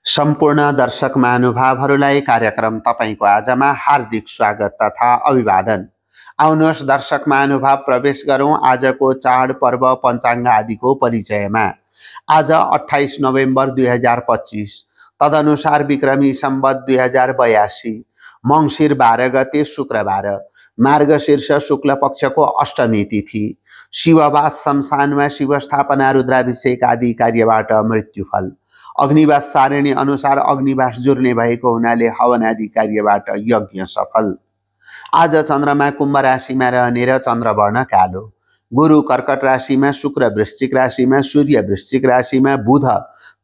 सम्पूर्ण दर्शक महानुभावहरूलाई कार्यक्रम तपाईँको आजमा हार्दिक स्वागत तथा अभिवादन। आउनुहोस् दर्शक महानुभाव प्रवेश गरौँ आजको चाडपर्व पञ्चाङ्ग आदिको परिचयमा। आज 28 नोभेम्बर 2025 तदनुसार विक्रमी सम्वत 2082 मङ्सिर 12 गते शुक्रबार मार्गशीर्ष शुक्ल पक्षको अष्टमी तिथि। शिववास शमशानमा शिवस्थापना रुद्राभिषेक आदि कार्यबाट मृत्युफल। अग्निवास सारिणी अनुसार अग्निवास जुर्ने भएको हुनाले हवन आदि कार्यबाट यज्ञ सफल। आज चन्द्रमा कुम्भ राशिमा रहने र चन्द्रवर्ण कालो। गुरु कर्कट राशिमा, शुक्र वृश्चिक राशिमा, सूर्य वृश्चिक राशिमा, बुध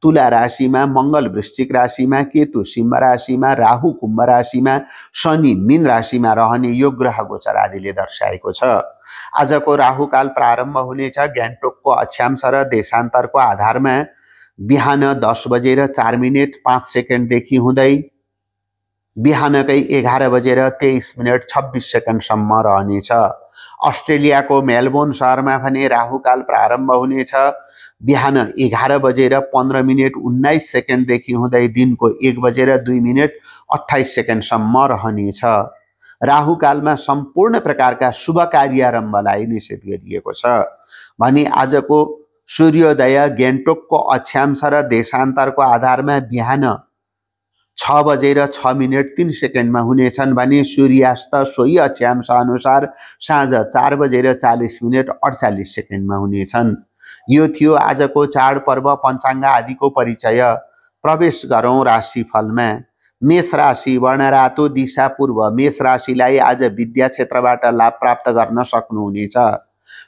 तुला राशिमा, मंगल वृश्चिक राशिमा, केतु सिंह राशिमा, राहु कुम्भ राशिमा, शनि मीन राशिमा रहने यो ग्रह गोचर आदिले दर्शाएको छ। आजको राहुकाल प्रारम्भ हुनेछ गान्तोकको अक्षांश र देशान्तरको आधारमा बिहान 10 बजेर 4 मिनेट 5 सेकेन्डदेखि हुँदै बिहानकै 11 बजेर 23 मिनेट 26 सेकेन्डसम्म रहनेछ। अस्ट्रेलियाको मेलबोर्न शहरमा भने राहुकाल प्रारम्भ हुनेछ बिहान 11 बजेर 15 मिनेट 19 सेकेन्डदेखि हुँदै दिनको 1 बजेर 2 मिनेट 28 सेकेन्डसम्म रहनेछ। राहुकालमा सम्पूर्ण प्रकारका शुभ कार्यारम्भलाई निषेध गरिएको छ भने आजको सूर्योदय गान्तोकको अक्षांश र देशान्तरको आधारमा बिहान 6 बजेर 6 मिनेट 3 सेकेन्डमा हुनेछन् भने सूर्यास्त सोही अक्षांश अनुसार साँझ 4 बजेर 40 मिनेट 48 सेकेन्डमा हुनेछन्। यो थियो आजको चाडपर्व पञ्चाङ्ग आदिको परिचय। प्रवेश गरौँ राशिफलमा। मेष राशि वर्णरातो दिशा पूर्व। मेष राशिलाई आज विद्या क्षेत्रबाट लाभ प्राप्त गर्न सक्नुहुनेछ।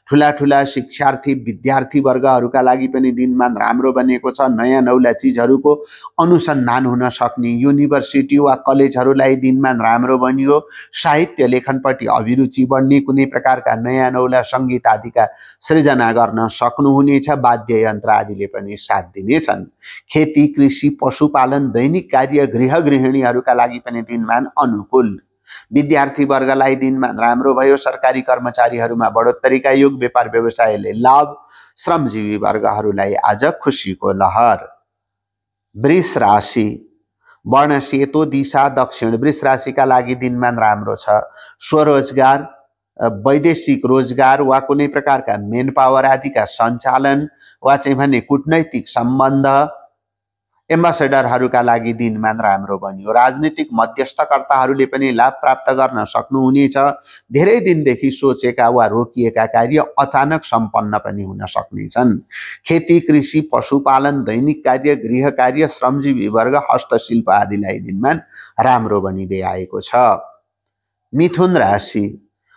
ठुला ठुला शिक्षार्थी विद्यार्थी वर्गहरूका लागि पनि दिनमान राम्रो बनेको छ। नयाँ नौला चिजहरूको अनुसन्धान हुन सक्ने युनिभर्सिटी वा कलेजहरूलाई दिनमान राम्रो बनियो। साहित्य लेखनपट्टि अभिरुचि बढ्ने, कुनै प्रकारका नयाँ नौला सङ्गीत आदिका सृजना गर्न सक्नुहुनेछ। वाद्य यन्त्र आदिले पनि साथ दिनेछन्। खेती कृषि पशुपालन दैनिक कार्य गृह गृहिणीहरूका लागि पनि दिनमान अनुकूल। विद्यार्थी वर्गलाई दिनमान राम्रो भयो। सरकारी कर्मचारीहरूमा बढोत्तरीका योग। व्यापार व्यवसायले लाभ। श्रमजीवी वर्गहरूलाई आज खुसीको लहर। वृष राशि वर्ण सेतो दिशा दक्षिण। वृष राशिका लागि दिनमान राम्रो छ। स्वरोजगार, वैदेशिक रोजगार वा कुनै प्रकारका मेन पावर आदिका सञ्चालन वा चाहिँ भने कूटनैतिक सम्बन्ध एम्बेसडरहरूका लागि दिनमान राम्रो बन्यो। राजनीतिक मध्यस्थकर्ताहरूले पनि लाभ प्राप्त गर्न सक्नुहुनेछ। धेरै दिनदेखि सोचेका वा रोकिएका कार्य अचानक सम्पन्न पनि हुन सक्नेछन्। खेती कृषि पशुपालन दैनिक कार्य गृह कार्य श्रमजीवी वर्ग हस्तशिल्प आदिलाई दिनमान राम्रो बनिँदै आएको छ। मिथुन राशि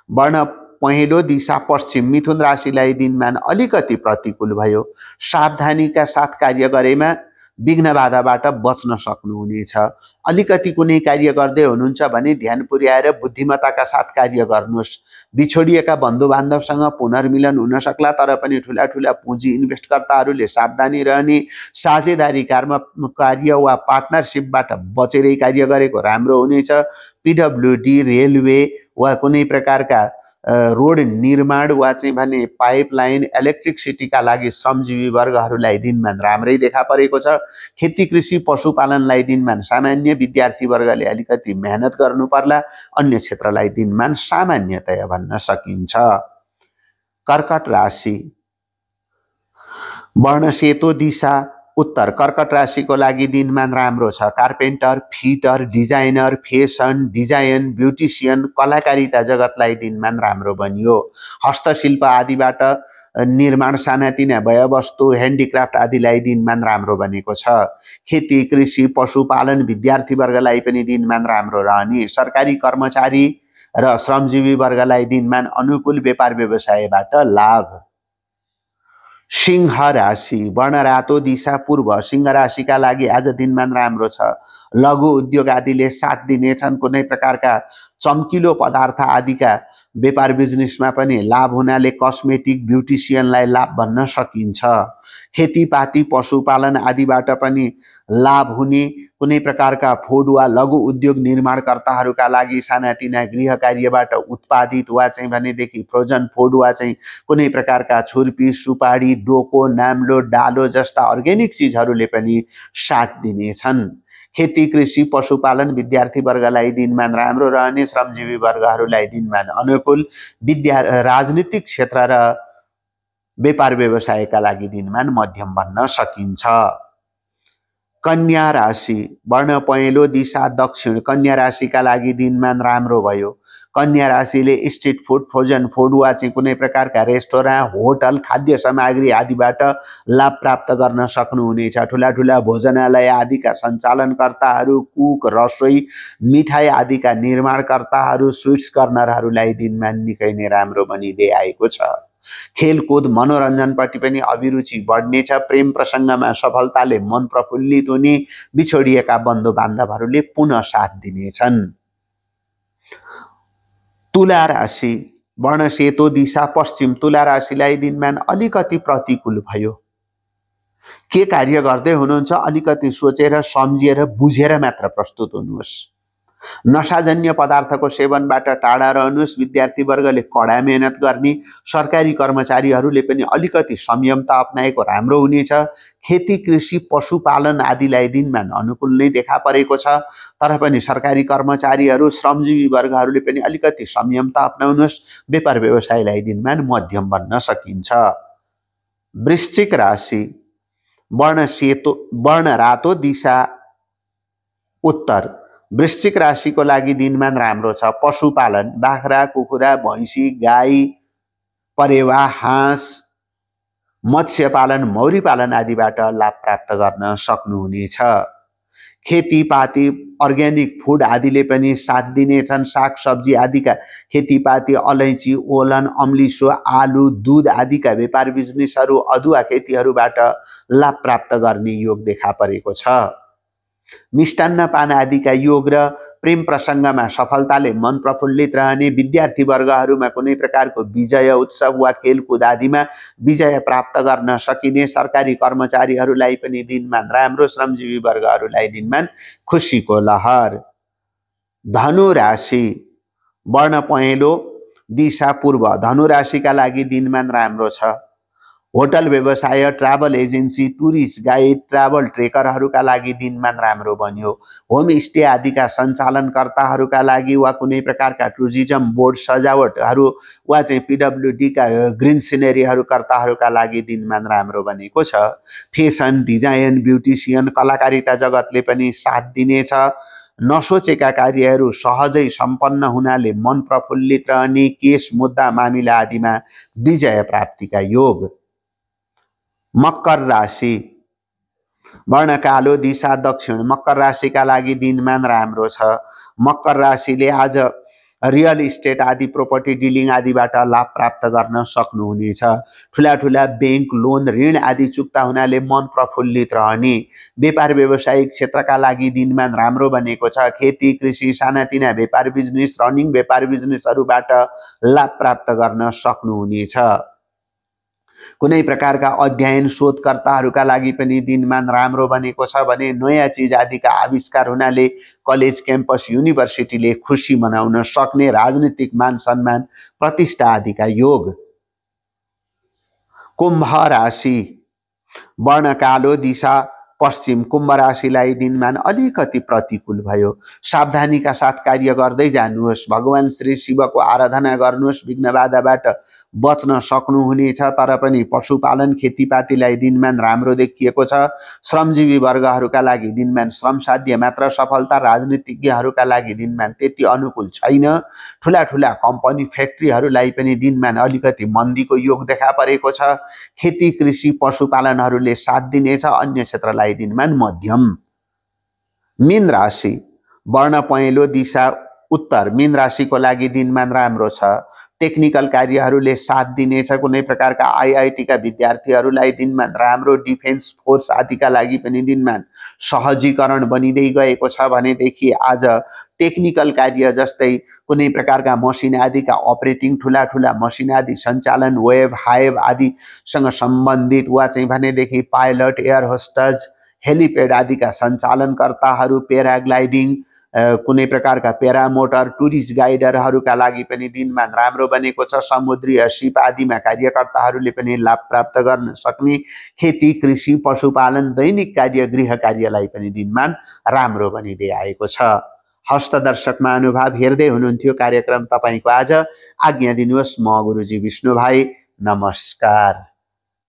वर्ण पहेँलो दिशा पश्चिम। मिथुन राशिलाई दिनमान अलिकति प्रतिकूल भयो। सावधानीका साथ कार्य गरेमा विघ्न बाधाबाट बच्न सक्नुहुनेछ। अलिकति कुनै कार्य गर्दै हुनुहुन्छ भने ध्यान पुर्याएर बुद्धिमत्ताका साथ कार्य गर्नुहोस्। बिछोडिएका बन्धुबान्धवसँग पुनर्मिलन हुन सक्ला, तर पनि ठुला ठुला पुँजी इन्भेस्टकर्ताहरूले सावधानी रहने। साझेदारी कार्य वा पार्टनरसिपबाट बचेरै कार्य गरेको राम्रो हुनेछ। पिडब्ल्युडी रेलवे वा कुनै प्रकारका रोड निर्माण वा चाहिँ भने पाइपलाइन इलेक्ट्रिसिटीका लागि श्रमजीवी वर्गहरूलाई दिनमान राम्रै देखा परेको छ। खेती कृषि पशुपालनलाई दिनमान सामान्य। विद्यार्थी वर्गले अलिकति मेहनत गर्नु पर्ला। अन्य क्षेत्रलाई दिनमान सामान्यतया भन्न सकिन्छ। कर्कट राशि वर्ण सेतो दिशा उत्तर। कर्कट राशिको लागि दिनमान राम्रो छ। Carpenter, fitter, designer, fashion design, beautician, कलाकारिता जगतलाई दिनमान राम्रो बनियो। हस्तशिल्प आदिबाट निर्माण, सानातिना वस्तु ह्यान्डिक्राफ्ट आदिलाई दिनमान राम्रो बनेको छ। खेती कृषि पशुपालन विद्यार्थी वर्गलाई पनि दिनमान राम्रो रहने। सरकारी कर्मचारी र श्रमजीवी वर्गलाई दिनमान अनुकूल। व्यापार व्यवसायबाट लाभ। सिंह राशि वर्ण रातो दिशा पूर्व। सिंह राशिका लागि आज दिनमान राम्रो छ। लघु उद्योग आदिले साथ दिनेछन्। कुनै प्रकारका चम्किलो पदार्थ आदिका व्यापार बिजनेसमा पनि लाभ हुनाले कस्मेटिक ब्युटिसियनलाई लाभ भन्न सकिन्छ। खेतीपाती पशुपालन आदिबाट पनि लाभ हुने, कुनै प्रकारका फुड वा लघु उद्योग निर्माणकर्ताहरूका लागि सानातिना गृह कार्यबाट उत्पादित वा चाहिँ भनेदेखि फ्रोजन फुड वा चाहिँ कुनै प्रकारका छुर्पी, सुपारी, डोको, नाम्लो, डालो जस्ता अर्ग्यानिक चिजहरूले पनि साथ दिनेछन्। खेती, कृषि, पशुपालन विद्यार्थी वर्गलाई दिनमान राम्रो रहने, श्रमजीवी वर्गहरूलाई दिनमान अनुकूल, राजनीतिक क्षेत्र र व्यापार व्यवसायका लागि दिनमान मध्यम भन्न सकिन्छ। कन्या राशि वर्ण पहेँलो दिशा दक्षिण। कन्या राशिका लागि दिनमान राम्रो भयो। कन्या राशिले स्ट्रिट फुड, फ्रोजन फुड वा चाहिँ कुनै प्रकारका रेस्टुरेन्ट, होटल, खाद्य सामग्री आदिबाट लाभ प्राप्त गर्न सक्नुहुनेछ। ठुला ठुला भोजनालय आदिका सञ्चालनकर्ताहरू, कुक, रसोई, मिठाई आदिका निर्माणकर्ताहरू, स्विट्स कर्नरहरूलाई दिनमा निकै नै राम्रो बनिँदै आएको छ। खेलकुद मनोरञ्जनपट्टि पनि अभिरुचि बढ्नेछ। प्रेम प्रसङ्गमा सफलताले मन प्रफुल्लित हुने, बिछोडिएका बन्धु बान्धवहरूले पुनः साथ दिनेछन्। तुला राशि वर्ण सेतो दिशा पश्चिम। तुला राशिलाई दिनमान अलिकति प्रतिकूल भयो। के कार्य गर्दै हुनुहुन्छ अलिकति सोचेर सम्झेर बुझेर मात्र प्रस्तुत हुनुहोस्। नशाजन्य पदार्थको सेवनबाट टाढा रहनुहोस्। विद्यार्थी वर्गले कडा मेहनत गर्ने, सरकारी कर्मचारीहरूले पनि अलिकति संयमता अपनाएको राम्रो हुनेछ। खेती, कृषि, पशुपालन आदिलाई दिनमान अनुकूल नै देखा परेको छ, तर पनि सरकारी कर्मचारीहरू, श्रमजीवी वर्गहरूले पनि अलिकति संयमता अपनाउनुहोस्। व्यापार व्यवसायलाई दिनमान मध्यम भन्न सकिन्छ। वृश्चिक राशि वर्ण रातो दिशा उत्तर। वृश्चिक राशिको लागि दिनमान राम्रो छ। पशुपालन बाख्रा, कुखुरा, भैँसी, गाई, परेवा, हाँस, मत्स्यपालन, मौरी पालन आदिबाट लाभ प्राप्त गर्न सक्नुहुनेछ। खेतीपाती अर्ग्यानिक फुड आदिले पनि साथ दिनेछन्। सागसब्जी आदिका खेतीपाती, अलैँची, ओलन, अम्लिसो, आलु, दूध आदिका व्यापार बिजनेसहरू, अदुवा खेतीहरूबाट लाभ प्राप्त गर्ने योग देखा परेको छ। मिष्टान्न पान आदिका योग र प्रेम प्रसङ्गमा सफलताले मन प्रफुल्लित रहने, विद्यार्थी वर्गहरूमा कुनै प्रकारको विजय उत्सव वा खेलकुद आदिमा विजय प्राप्त गर्न सकिने, सरकारी कर्मचारीहरूलाई पनि दिनमान राम्रो, श्रमजीवी वर्गहरूलाई दिनमान खुसीको लहर। धनु राशि वर्ण पहेँलो दिशा पूर्व। धनु राशिका लागि दिनमान राम्रो छ। होटल व्यवसाय, travel agency, tourist guide, travel ट्रेकरहरूका लागि दिनमान राम्रो बन्यो। होमस्टे आदिका सञ्चालनकर्ताहरूका लागि वा कुनै प्रकारका टुरिज्म बोर्ड सजावटहरू वा चाहिँ पिडब्ल्युडीका ग्रिन सिनेरीहरू कर्ताहरूका लागि दिनमान राम्रो बनेको छ। फेसन, डिजाइन, ब्युटिसियन, कलाकारिता जगतले पनि साथ दिनेछ। नसोचेका कार्यहरू सहजै सम्पन्न हुनाले मन प्रफुल्लित रहने, केस मुद्दा मामिला आदिमा विजय प्राप्तिका योग। मकर राशि वर्ण कालो दिशा दक्षिण। मकर राशिका लागि दिनमान राम्रो छ। मकर राशिले आज रियल इस्टेट आदि प्रोपर्टी डिलिङ आदिबाट लाभ प्राप्त गर्न सक्नुहुनेछ। ठुला ठुला बैंक लोन ऋण आदि चुक्ता हुनाले मन प्रफुल्लित रहने, व्यापार व्यावसायिक क्षेत्रका लागि दिनमान राम्रो बनेको छ। खेती, कृषि, सानातिना व्यापार बिजनेस, रनिङ व्यापार बिजनेसहरूबाट लाभ प्राप्त गर्न सक्नुहुनेछ। कुनै प्रकारका अध्ययन शोधकर्ताहरूका लागि पनि दिनमान राम्रो बनेको छ भने नयाँ चिज आदिका आविष्कार हुनाले कलेज, क्याम्पस, युनिभर्सिटीले खुसी मनाउन सक्ने, राजनीतिक मान सम्मान, प्रतिष्ठा आदिका योग। कुम्भ राशि वर्ण कालो दिशा पश्चिम। कुम्भ राशिलाई दिनमान अलिकति प्रतिकूल भयो। सावधानीका साथ कार्य गर्दै जानुहोस्। भगवान श्री शिवको आराधना गर्नुहोस्। विघ्न बाधाबाट बच्न सक्नुहुनेछ, तर पनि पशुपालन खेतीपातीलाई दिनमान राम्रो देखिएको छ। श्रमजीवी वर्गहरूका लागि दिनमान श्रमसाध्य मात्र सफलता, राजनीतिज्ञहरूका लागि दिनमान त्यति अनुकूल छैन। ठुला ठुला कम्पनी फ्याक्ट्रीहरूलाई पनि दिनमान अलिकति मन्दीको योग देखा परेको छ। खेती, कृषि, पशुपालनहरूले साथ दिनेछ। अन्य क्षेत्रलाई दिनमान मध्यम। मीन राशि वर्ण पहेँलो दिशा उत्तर। मीन राशिको लागि दिनमान राम्रो छ। टेक्निकल कार्यहरूले साथ दिनेछ। कुनै प्रकारका आईआईटीका विद्यार्थीहरूलाई दिनमान राम्रो, डिफेन्स फोर्स आदिका लागि पनि दिनमान सहजीकरण बनिँदै गएको छ भनेदेखि आज टेक्निकल कार्य जस्तै कुनै प्रकारका मसिन आदिका अपरेटिङ ठुला ठुला मसिन आदि सञ्चालन वेब हाइव आदिसँग सम्बन्धित वा चाहिँ भनेदेखि पाइलट एयर होस्टेज हेलिपेड आदिका सञ्चालनकर्ताहरू प्याराग्लाइडिङ कुनै प्रकारका प्यारामोटर टुरिस्ट गाइडरहरूका लागि पनि दिनमान राम्रो बनेको छ। समुद्री सिप आदिमा कार्यकर्ताहरूले पनि लाभ प्राप्त गर्न सक्ने, खेती कृषि पशुपालन दैनिक कार्य गृह कार्यलाई पनि दिनमान राम्रो बनिँदै आएको छ। हस्त दर्शक महानुभाव हेर्दै हुनुहुन्थ्यो कार्यक्रम तपाईँको आज। आज्ञा दिनुहोस्। म गुरुजी विष्णु भाइ। नमस्कार।